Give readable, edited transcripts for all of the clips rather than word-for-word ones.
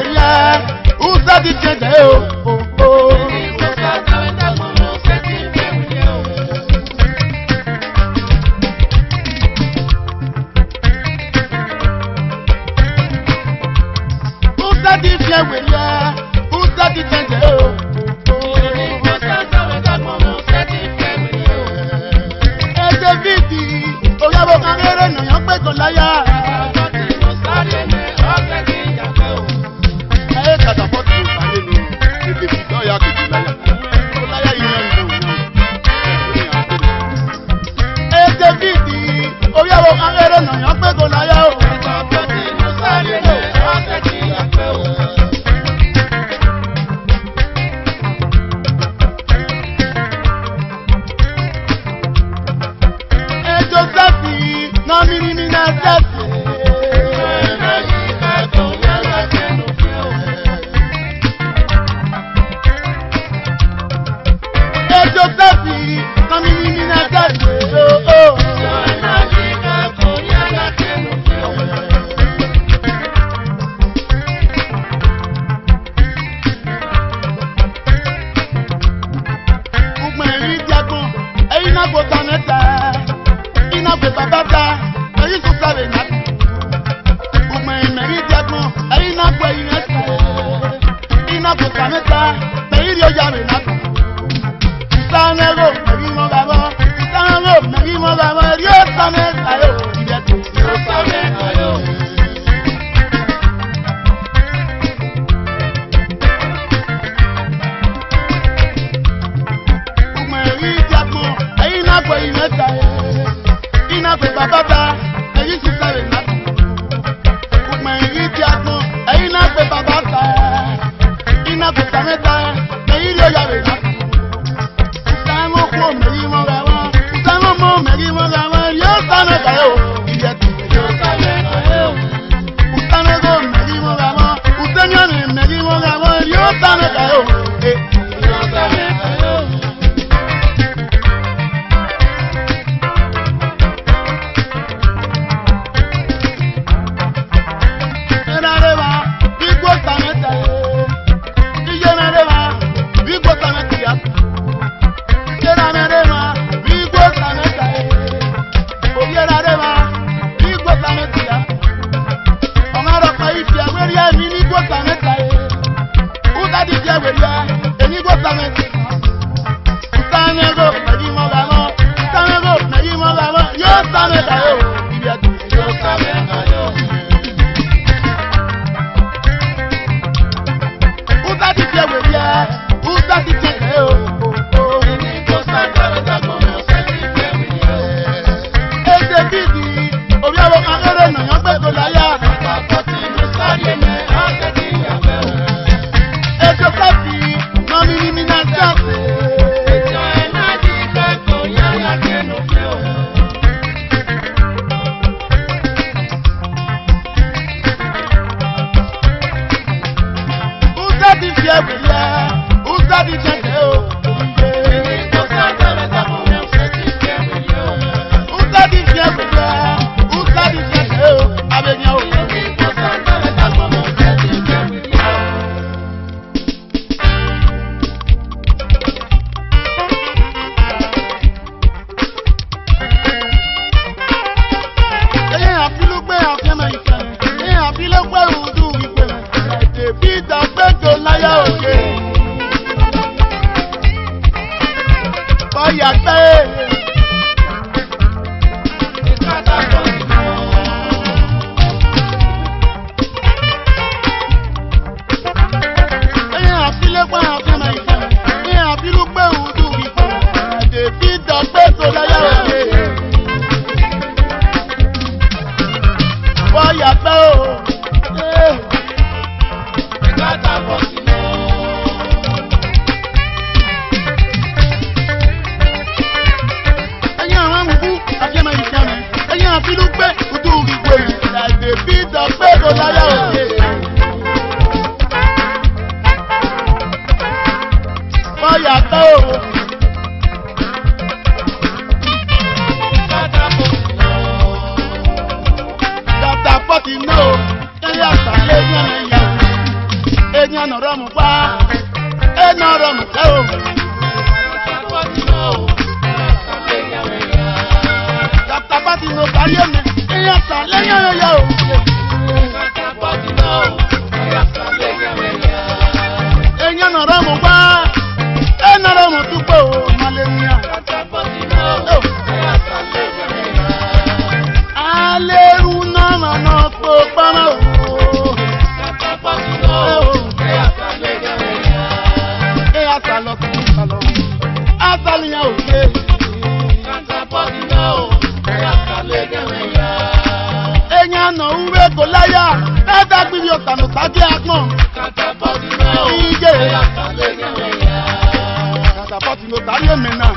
weria, usa di chende o. Usa di fie weria, usa di chende o. Davidi, oyabo kamere no yan pe ko laya. Aye kata poti sale ni, David do ya ko laya. Ko laya yin no. Davidi, oyabo kamere no yan pe ko laya o. No mini na sase. Josefi, no mini na sase. Ugmeri diagon, eyi na go taneta, ina go babata. Ayi so sabe na. Ugmeri meri diagon, eyi na go inesa. Ina go taneta, meri yo ya me na. Sanero, meri mo baba, sanero, meri mo baba, yo same ayo, ibeto, yo same ayo. Ugmeri diagon, eyi na go inesa. Ina go babata, eyi so sabe na. Ugmeri diagon, eyi na go babata. Ina go taneta, meri yo ya me na. enya nọrọ m gba enọrọ m ka o kaptabati no kaye me enya ta lenya ya o enya nọrọ m gba enọrọ m tupo malenia aleru na ma no po pa ma o Asalinya oke enya no ure golaya eda gbiri otanu tagi agbon ije katapoti no tari emena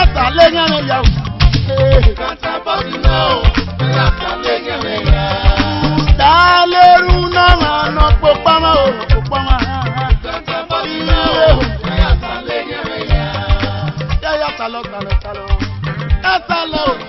asalenya ya daleru na ma no popama o popama Salo.